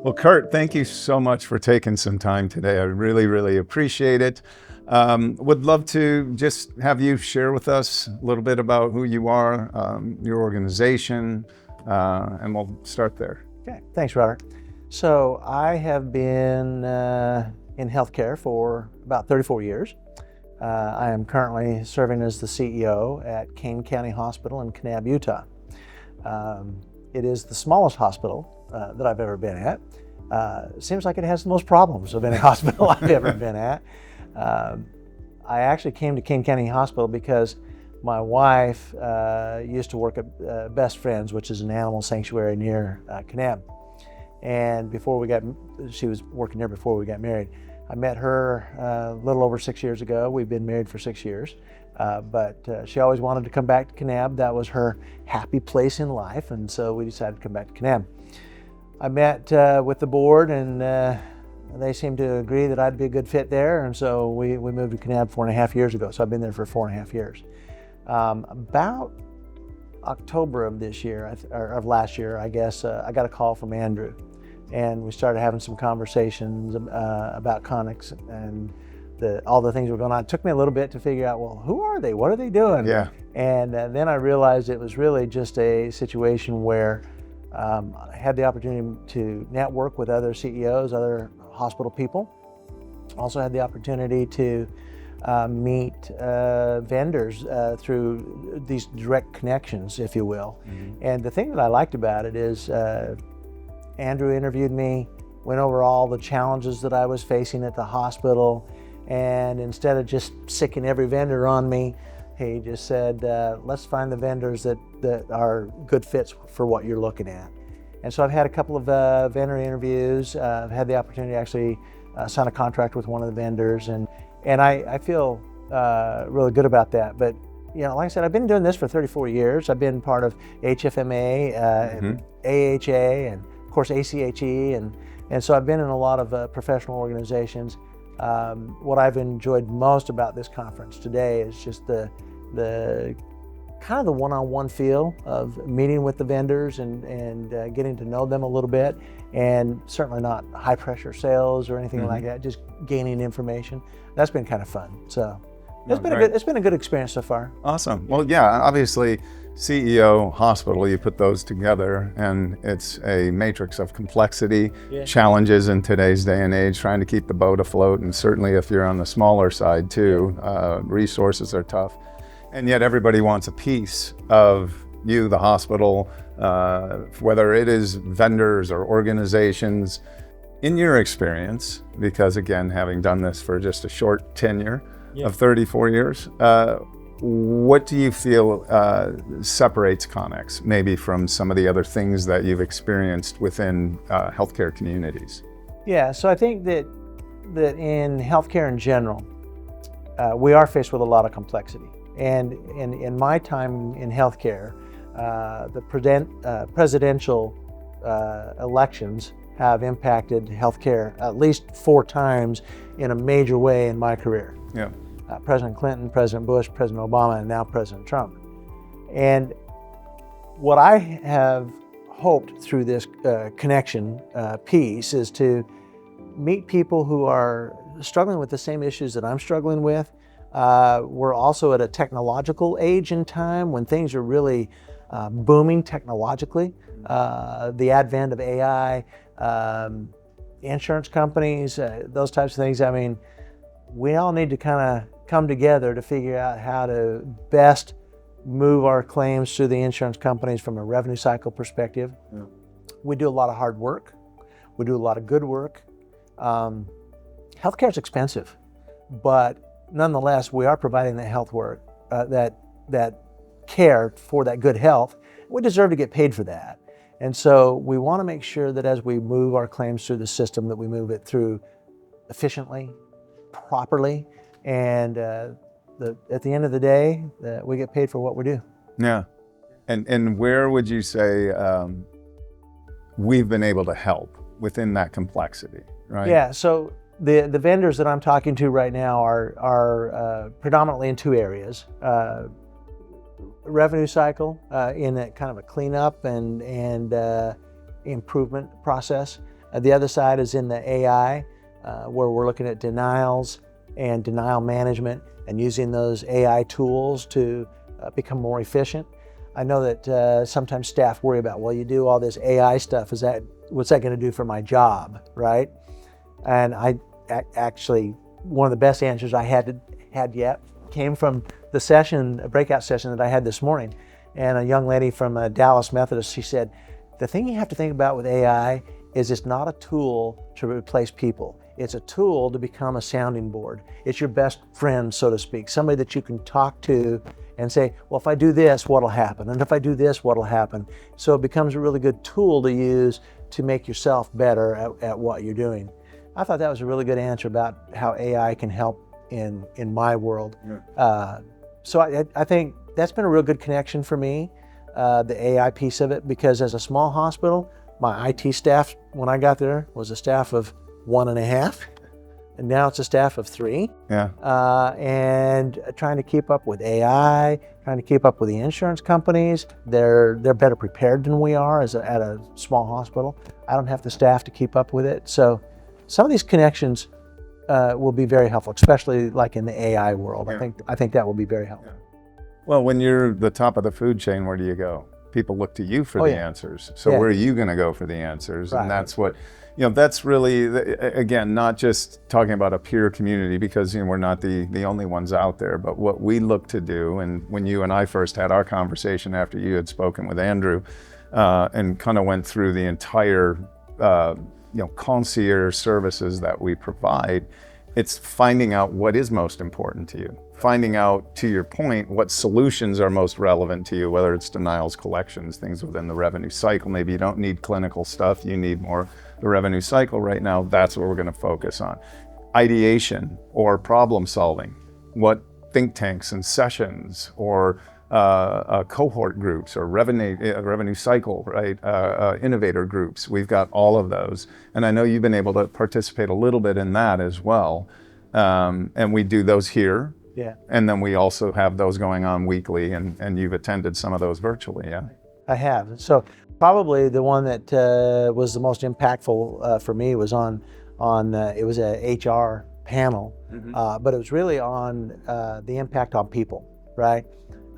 Well, Kurt, thank you so much for taking some time today. I really, really appreciate it. Would love to just have you share with us a little bit about who you are, your organization, and we'll start there. Okay, thanks, Robert. So I have been in healthcare for about 34 years. I am currently serving as the CEO at Kane County Hospital in Kanab, Utah. It is the smallest hospital that I've ever been at. It seems like it has the most problems of any hospital I've ever been at. I actually came to Kane County Hospital because my wife used to work at Best Friends, which is an animal sanctuary near Kanab. And she was working there before we got married. I met her a little over 6 years ago. We've been married for 6 years, but she always wanted to come back to Kanab. That was her happy place in life, and so we decided to come back to Kanab. I met with the board, and they seemed to agree that I'd be a good fit there, and so we moved to Kanab 4.5 years ago. So I've been there for 4.5 years. About October of this year, or of last year, I guess, I got a call from Andrew, and we started having some conversations about Connex and all the things that were going on. It took me a little bit to figure out, well, who are they? What are they doing? Yeah. And then I realized it was really just a situation where I had the opportunity to network with other CEOs, other hospital people. Also had the opportunity to meet vendors through these direct connections, if you will. Mm-hmm. And the thing that I liked about it is Andrew interviewed me, went over all the challenges that I was facing at the hospital, and instead of just sicking every vendor on me, he just said, let's find the vendors that are good fits for what you're looking at. And so I've had a couple of vendor interviews. I've had the opportunity to actually sign a contract with one of the vendors, and I feel really good about that. But you know, like I said, I've been doing this for 34 years. I've been part of HFMA, and AHA, and of course ACHE, and so I've been in a lot of professional organizations. What I've enjoyed most about this conference today is just the kind of the one-on-one feel of meeting with the vendors and getting to know them a little bit, and certainly not high-pressure sales or anything like that, just gaining information. That's been kind of fun. So it's been a good experience so far. Awesome. Well, yeah, obviously CEO, hospital, you put those together and it's a matrix of complexity, challenges in today's day and age, trying to keep the boat afloat, and certainly if you're on the smaller side too, resources are tough. And yet everybody wants a piece of you, the hospital, whether it is vendors or organizations. In your experience, because again, having done this for just a short tenure of 34 years, what do you feel separates Connex maybe from some of the other things that you've experienced within healthcare communities? Yeah, so I think that in healthcare in general, we are faced with a lot of complexity. And in my time in healthcare, the presidential elections have impacted healthcare at least 4 times in a major way in my career. Yeah. President Clinton, President Bush, President Obama, and now President Trump. And what I have hoped through this connection piece is to meet people who are struggling with the same issues that I'm struggling with. We're also at a technological age in time when things are really booming technologically. The advent of AI, insurance companies, those types of things. I mean, we all need to kind of come together to figure out how to best move our claims through the insurance companies from a revenue cycle perspective. Yeah. We do a lot of hard work. We do a lot of good work. Healthcare is expensive, but nonetheless, we are providing that health work, that care for that good health. We deserve to get paid for that. And so we want to make sure that as we move our claims through the system, that we move it through efficiently, properly, and at the end of the day, we get paid for what we do. Yeah. And where would you say we've been able to help within that complexity, right? Yeah, so the vendors that I'm talking to right now are predominantly in 2 areas. Revenue cycle in a kind of a cleanup and improvement process. The other side is in the AI, where we're looking at denials and denial management and using those AI tools to become more efficient. I know that sometimes staff worry about, well, you do all this AI stuff, what's that going to do for my job, right? And actually, one of the best answers I had yet came from the session, a breakout session that I had this morning. And a young lady from Dallas Methodist, she said, the thing you have to think about with AI is it's not a tool to replace people. It's a tool to become a sounding board. It's your best friend, so to speak, somebody that you can talk to and say, well, if I do this, what'll happen? And if I do this, what'll happen? So it becomes a really good tool to use to make yourself better at what you're doing. I thought that was a really good answer about how AI can help in my world. Yeah. So I think that's been a real good connection for me, the AI piece of it, because as a small hospital, my IT staff, when I got there, was a staff of 1.5, and now it's a staff of 3. Yeah. And trying to keep up with AI, trying to keep up with the insurance companies. They're better prepared than we are at a small hospital. I don't have the staff to keep up with it. So some of these connections will be very helpful, especially like in the AI world. Yeah. I think that will be very helpful. Yeah. Well, when you're the top of the food chain, where do you go? People look to you for the answers. So where are you going to go for the answers? Right. And that's what, that's really, again, not just talking about a peer community, because we're not the only ones out there, but what we look to do. And when you and I first had our conversation after you had spoken with Andrew, and kind of went through the entire concierge services that we provide, it's finding out what is most important to you. Finding out, to your point, what solutions are most relevant to you, whether it's denials, collections, things within the revenue cycle. Maybe you don't need clinical stuff, you need more the revenue cycle right now. That's what we're going to focus on. Ideation or problem solving. What think tanks and sessions or cohort groups or revenue cycle, right? Innovator groups. We've got all of those. And I know you've been able to participate a little bit in that as well. And we do those here. Yeah. And then we also have those going on weekly, and you've attended some of those virtually, yeah? I have. So probably the one that was the most impactful for me was on it was a HR panel, but it was really on the impact on people, right?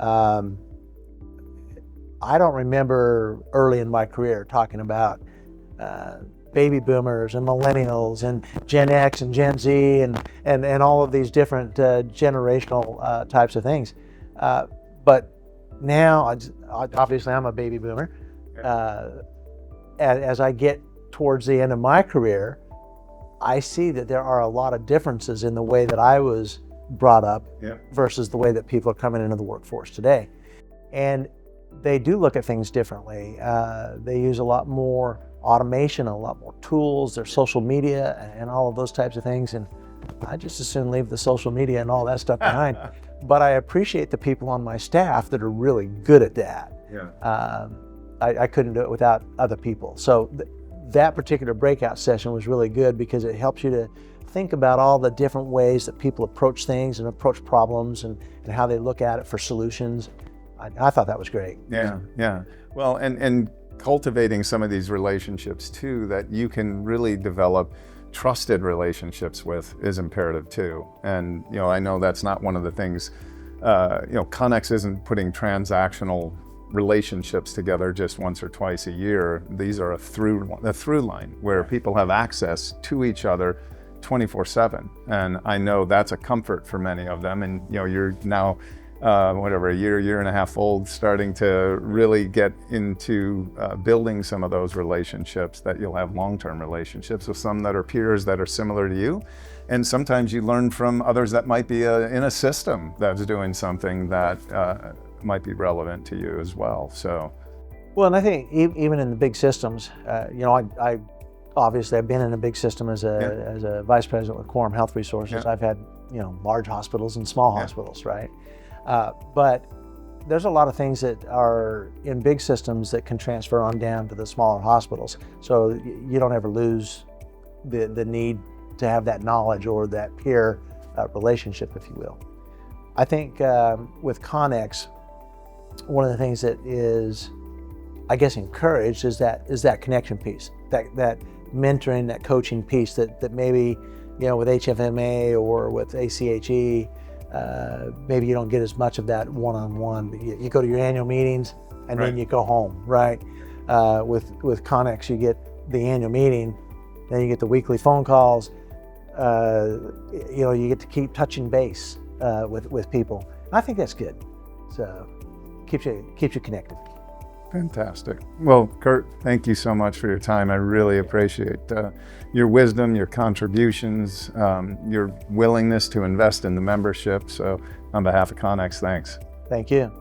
I don't remember early in my career talking about baby boomers and millennials and Gen X and Gen Z and all of these different generational types of things. But now, obviously I'm a baby boomer. As I get towards the end of my career, I see that there are a lot of differences in the way that I was brought up versus the way that people are coming into the workforce today. And they do look at things differently. They use a lot more automation, a lot more tools, their social media and all of those types of things. And I just as soon leave the social media and all that stuff behind. But I appreciate the people on my staff that are really good at that. Yeah. I couldn't do it without other people. So that particular breakout session was really good because it helps you to think about all the different ways that people approach things and approach problems and how they look at it for solutions. I thought that was great. Yeah, yeah. Well, and cultivating some of these relationships too that you can really develop trusted relationships with is imperative too. And I know that's not one of the things, Connex isn't putting transactional relationships together just once or twice a year. These are a through line where people have access to each other 24/7. And I know that's a comfort for many of them. And you're now a year and a half old, starting to really get into building some of those relationships that you'll have long-term relationships with some that are peers that are similar to you. And sometimes you learn from others that might be in a system that's doing something that might be relevant to you as well. So, well, and I think even in the big systems, I obviously I've been in a big system as a vice president with Quorum Health Resources. I've had large hospitals and small hospitals, right? But there's a lot of things that are in big systems that can transfer on down to the smaller hospitals. So you don't ever lose the need to have that knowledge or that peer relationship, if you will. I think with Connex, one of the things that is, I guess, encouraged is that connection piece, that mentoring, that coaching piece that maybe, with HFMA or with ACHE, maybe you don't get as much of that one-on-one. You go to your annual meetings and then you go home, right? With Connex, you get the annual meeting, then you get the weekly phone calls. You get to keep touching base with people. I think that's good. So keeps you connected. Fantastic. Well, Kurt, thank you so much for your time. I really appreciate your wisdom, your contributions, your willingness to invest in the membership. So on behalf of Connex, thanks. Thank you.